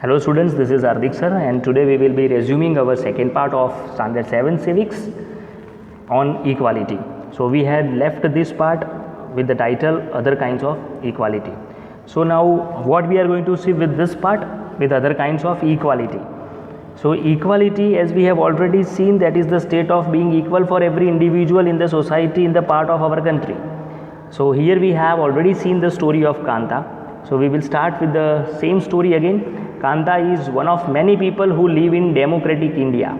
Hello students, this is Hardik sir and today we will be resuming our second part of standard 7 civics on equality. So we had left this part with the title other kinds of equality. So now what we are going to see with this part with other kinds of equality. So equality, as we have already seen, that is the state of being equal for every individual in the society in the part of our country. So here we have already seen the story of Kanta. So we will start with the same story again. Kanta is one of many people who live in democratic India.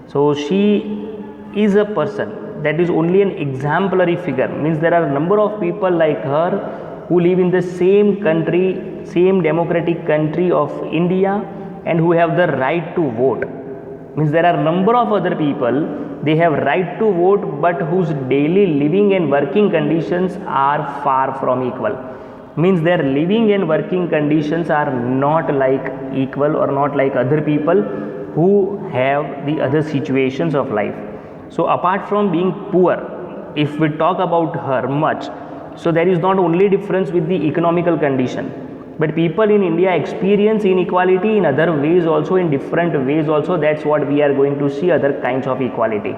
So she is a person that is only an exemplary figure, means there are a number of people like her who live in the same country, same democratic country of India, and who have the right to vote. Means there are number of other people, they have right to vote, but whose daily living and working conditions are far from equal. Means their living and working conditions are not like equal or not like other people who have the other situations of life. So apart from being poor, if we talk about her much, so there is not only difference with the economical condition, but people in India experience inequality in other ways also, in different ways also. That's what we are going to see, other kinds of equality.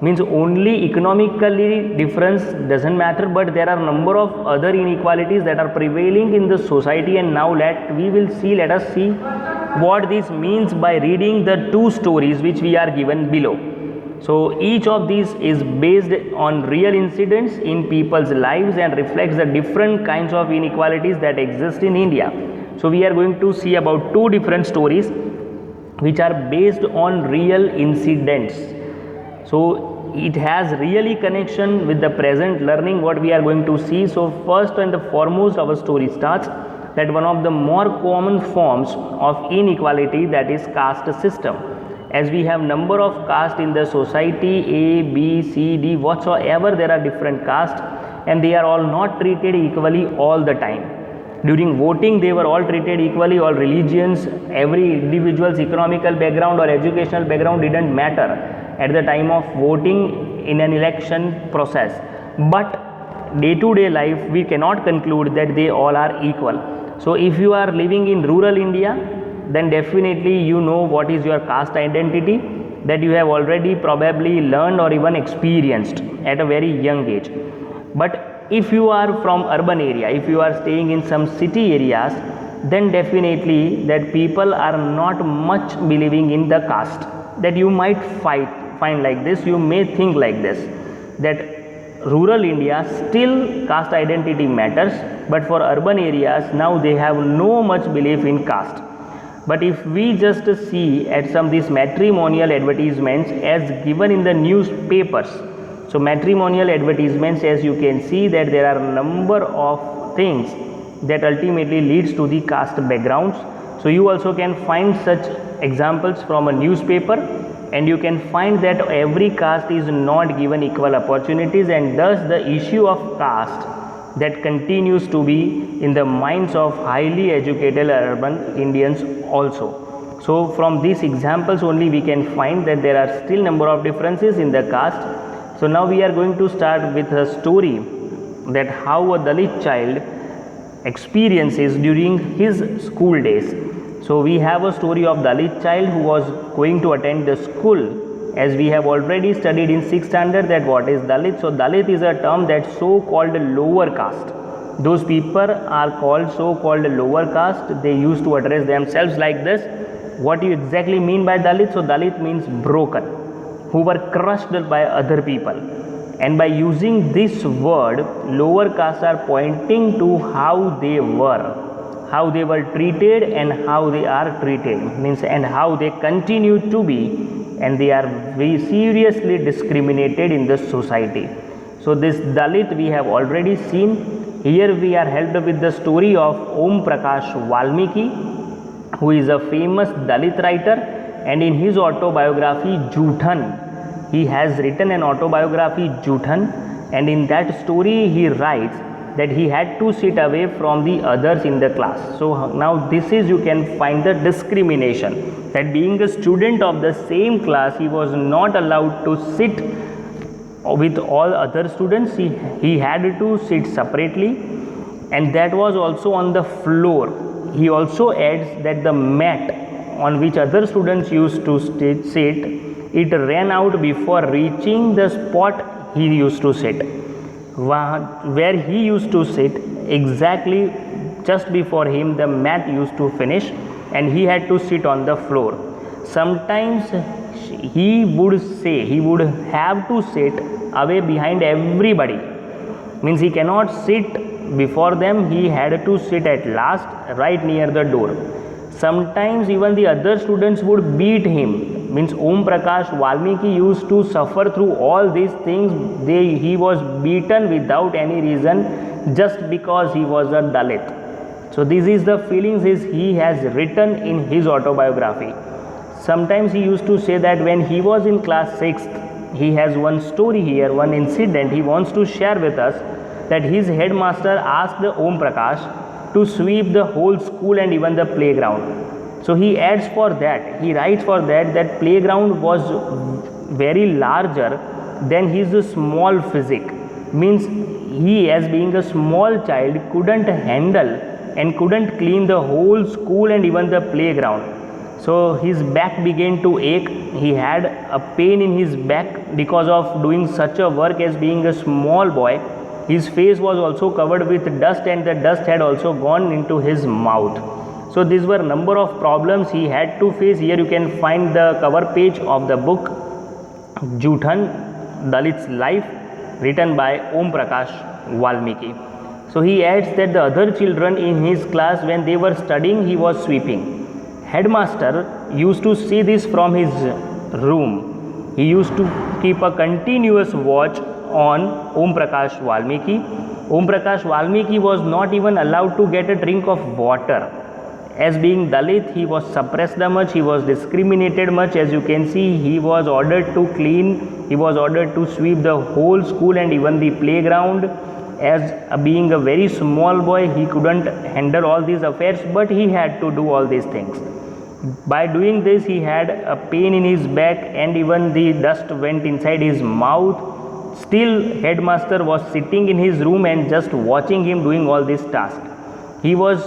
Means only economically difference doesn't matter, but there are number of other inequalities that are prevailing in the society. And now let us see what this means by reading the two stories which we are given below. So each of these is based on real incidents in people's lives and reflects the different kinds of inequalities that exist in India. So we are going to see about two different stories which are based on real incidents. So it has really connection with the present learning what we are going to see. So first and the foremost, our story starts that one of the more common forms of inequality, that is caste system. As we have number of caste in the society, A, B, C, D, whatsoever, there are different castes and they are all not treated equally all the time. During voting, they were all treated equally, all religions, every individual's economical background or educational background didn't matter at the time of voting in an election process. But day-to-day life, we cannot conclude that they all are equal. So if you are living in rural India, then definitely you know what is your caste identity, that you have already probably learned or even experienced at a very young age. But if you are from urban area, if you are staying in some city areas, then definitely that people are not much believing in the caste. That you might find like this, you may think like this, that rural India still caste identity matters, but for urban areas now they have no much belief in caste. But if we just see at some these matrimonial advertisements as given in the newspapers, so matrimonial advertisements, as you can see that there are a number of things that ultimately leads to the caste backgrounds. So you also can find such examples from a newspaper, and you can find that every caste is not given equal opportunities, and thus the issue of caste that continues to be in the minds of highly educated urban Indians also. So from these examples only we can find that there are still number of differences in the caste. So now we are going to start with a story that how a Dalit child experiences during his school days. So we have a story of Dalit child who was going to attend the school. As we have already studied in 6th standard that what is Dalit. So Dalit is a term that so called lower caste. Those people are called so called lower caste. They used to address themselves like this. What do you exactly mean by Dalit? So Dalit means broken, who were crushed by other people. And by using this word, lower castes are pointing to how they were treated and how they are treated, means and how they continue to be, and they are very seriously discriminated in the society. So this Dalit we have already seen. Here we are helped with the story of Om Prakash Valmiki, who is a famous Dalit writer, and in his autobiography Juthan, he has written an autobiography Juthan, and in that story he writes that he had to sit away from the others in the class. So now this is, you can find the discrimination, that being a student of the same class, he was not allowed to sit with all other students. He had to sit separately, and that was also on the floor. he also adds that the mat on which other students used to sit, it ran out before reaching the spot he used to sit. Where he used to sit, exactly just before him the mat used to finish and he had to sit on the floor. Sometimes he would have to sit away behind everybody, means he cannot sit before them, he had to sit at last right near the door. Sometimes even the other students would beat him, means Om Prakash Valmiki used to suffer through all these things. He was beaten without any reason just because he was a Dalit. So this is the feelings he has written in his autobiography. Sometimes he used to say that when he was in class 6th, he has one story here, one incident he wants to share with us, that his headmaster asked the Om Prakash to sweep the whole school and even the playground. So he adds for that, he writes for that playground was very larger than his small physique, means he as being a small child couldn't handle and couldn't clean the whole school and even the playground. So his back began to ache, he had a pain in his back because of doing such a work as being a small boy. His face was also covered with dust and the dust had also gone into his mouth. So these were number of problems he had to face. Here you can find the cover page of the book Juthan, Dalit's Life, written by Om Prakash Valmiki. So he adds that the other children in his class, when they were studying, he was sweeping. Headmaster used to see this from his room. He used to keep a continuous watch on Om Prakash Valmiki. Om Prakash Valmiki was not even allowed to get a drink of water. As being Dalit, he was suppressed much, he was discriminated much. As you can see, he was ordered to clean, he was ordered to sweep the whole school and even the playground. As being a very small boy, he couldn't handle all these affairs, but he had to do all these things. By doing this, he had a pain in his back and even the dust went inside his mouth. Still, headmaster was sitting in his room and just watching him doing all this task. He was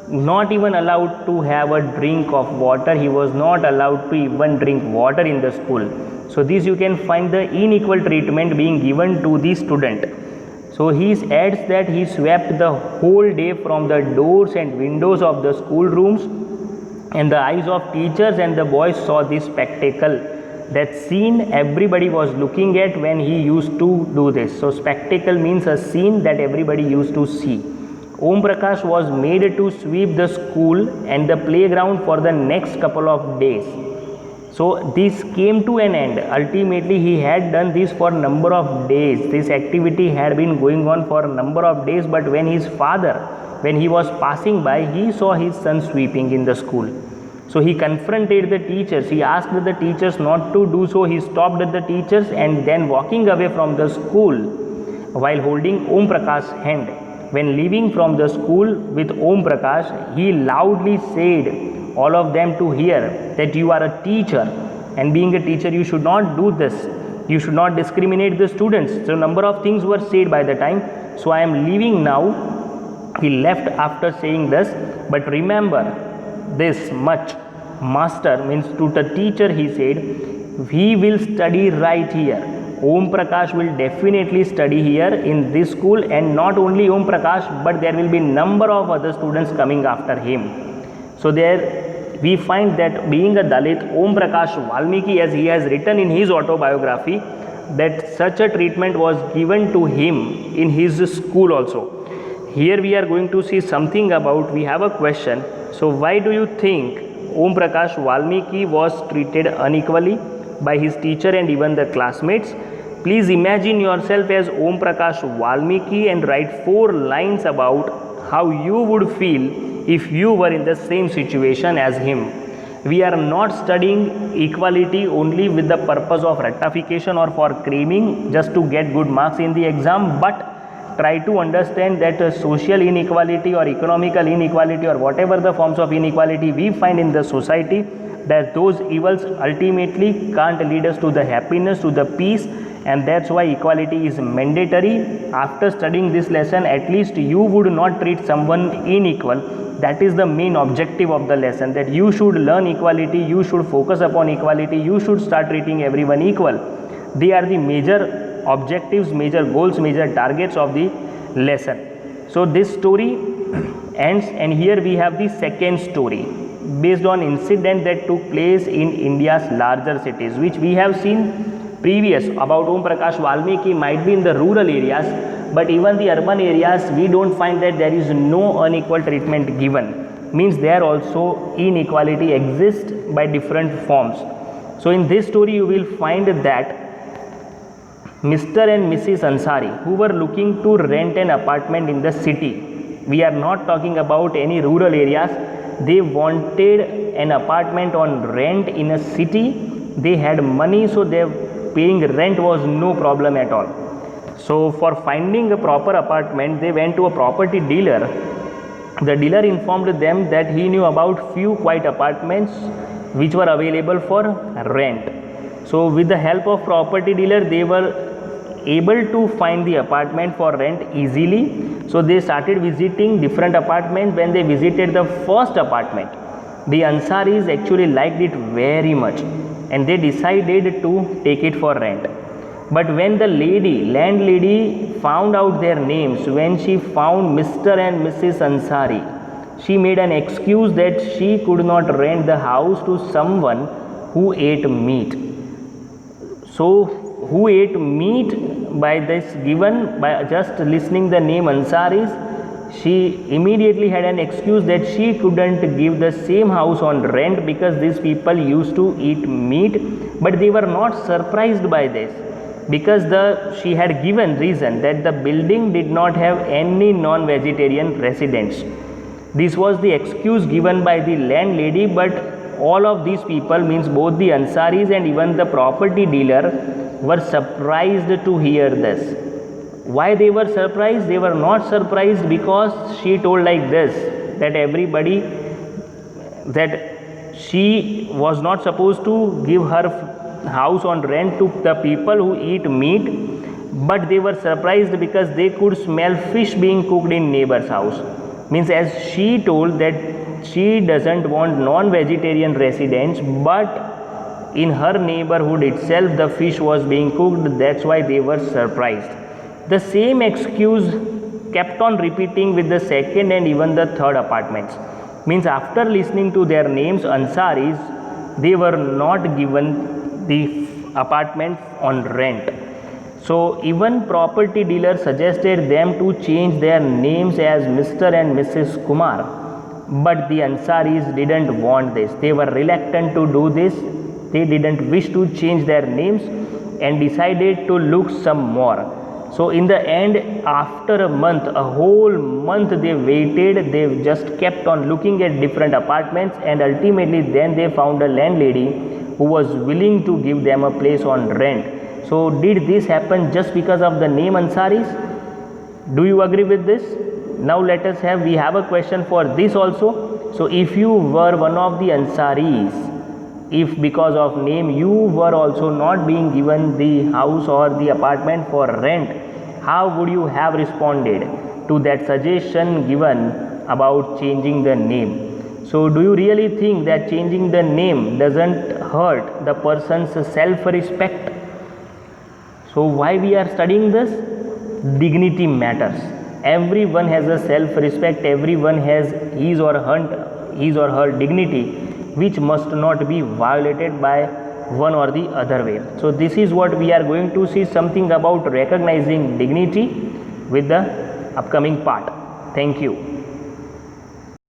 not even allowed to have a drink of water. He was not allowed to even drink water in the school. So this you can find the unequal treatment being given to the student. So he adds that he swept the whole day from the doors and windows of the schoolrooms, and the eyes of teachers and the boys saw this spectacle. That scene everybody was looking at when he used to do this. So spectacle means a scene that everybody used to see. Om Prakash was made to sweep the school and the playground for the next couple of days. So this came to an end. Ultimately he had done this for a number of days. This activity had been going on for a number of days, but when his father, when he was passing by, he saw his son sweeping in the school. So he confronted the teachers. He asked the teachers not to do so. He stopped the teachers and then walking away from the school while holding Om Prakash's hand. When leaving from the school with Om Prakash, he loudly said, all of them to hear, that you are a teacher, and being a teacher you should not do this. You should not discriminate the students. So number of things were said by the time. So I am leaving now. He left after saying this, but remember this much. Master means to the teacher he said, he will study right here. Om Prakash will definitely study here in this school, and not only Om Prakash, but there will be number of other students coming after him. So there we find that being a Dalit, Om Prakash Valmiki, as he has written in his autobiography, that such a treatment was given to him in his school also. Here we are going to see something about, we have a question. So why do you think Om Prakash Valmiki was treated unequally by his teacher and even the classmates? Please imagine yourself as Om Prakash Valmiki and write 4 lines about how you would feel if you were in the same situation as him. We are not studying equality only with the purpose of rectification or for cramming just to get good marks in the exam, but try to understand that social inequality or economical inequality or whatever the forms of inequality we find in the society, that those evils ultimately can't lead us to the happiness, to the peace, and that's why equality is mandatory. After studying this lesson, at least you would not treat someone unequal. That is the main objective of the lesson, that you should learn equality, you should focus upon equality, you should start treating everyone equal. They are the major objectives, major goals, major targets of the lesson. So this story ends, and here we have the second story based on incident that took place in India's larger cities, which we have seen previous about Om Prakash Valmiki might be in the rural areas, but even the urban areas we don't find that there is no unequal treatment given. Means there also inequality exists by different forms. So in this story you will find that Mr. and Mrs. Ansari, who were looking to rent an apartment in the city, we are not talking about any rural areas, they wanted an apartment on rent in a city. They had money, so their paying rent was no problem at all. So for finding a proper apartment, they went to a property dealer. The dealer informed them that he knew about few quiet apartments which were available for rent. So with the help of property dealer, they were able to find the apartment for rent easily. So they started visiting different apartments. When they visited the first apartment, the Ansaris actually liked it very much, and they decided to take it for rent. But when the landlady found out their names, when she found Mr. and Mrs. Ansari, she made an excuse that she could not rent the house to someone who ate meat. So who ate meat, by this given, by just listening the name Ansaris, she immediately had an excuse that she couldn't give the same house on rent because these people used to eat meat. But they were not surprised by this, because she had given reason that the building did not have any non-vegetarian residents. This was the excuse given by the landlady, but all of these people, means both the Ansaris and even the property dealer, were surprised to hear this. Why they were surprised? They were not surprised because she told like this, that everybody, that she was not supposed to give her house on rent to the people who eat meat, but they were surprised because they could smell fish being cooked in neighbor's house. Means as she told that she doesn't want non-vegetarian residents, but in her neighborhood itself the fish was being cooked, that's why they were surprised. The same excuse kept on repeating with the second and even the third apartments. Means after listening to their names, Ansaris, they were not given the apartment on rent. So even property dealer suggested them to change their names as Mr. and Mrs. Kumar, but the Ansaris didn't want this. They were reluctant to do this. They didn't wish to change their names and decided to look some more. So in the end, after a month, a whole month they waited, they just kept on looking at different apartments, and ultimately then they found a landlady who was willing to give them a place on rent. So did this happen just because of the name Ansaris? Do you agree with this? Now we have a question for this also. So if you were one of the Ansaris, if because of name you were also not being given the house or the apartment for rent, how would you have responded to that suggestion given about changing the name? So do you really think that changing the name doesn't hurt the person's self-respect? So why we are studying this? Dignity matters. Everyone has a self-respect, everyone has his or her dignity, which must not be violated by one or the other way. So this is what we are going to see, something about recognizing dignity with the upcoming part. Thank you.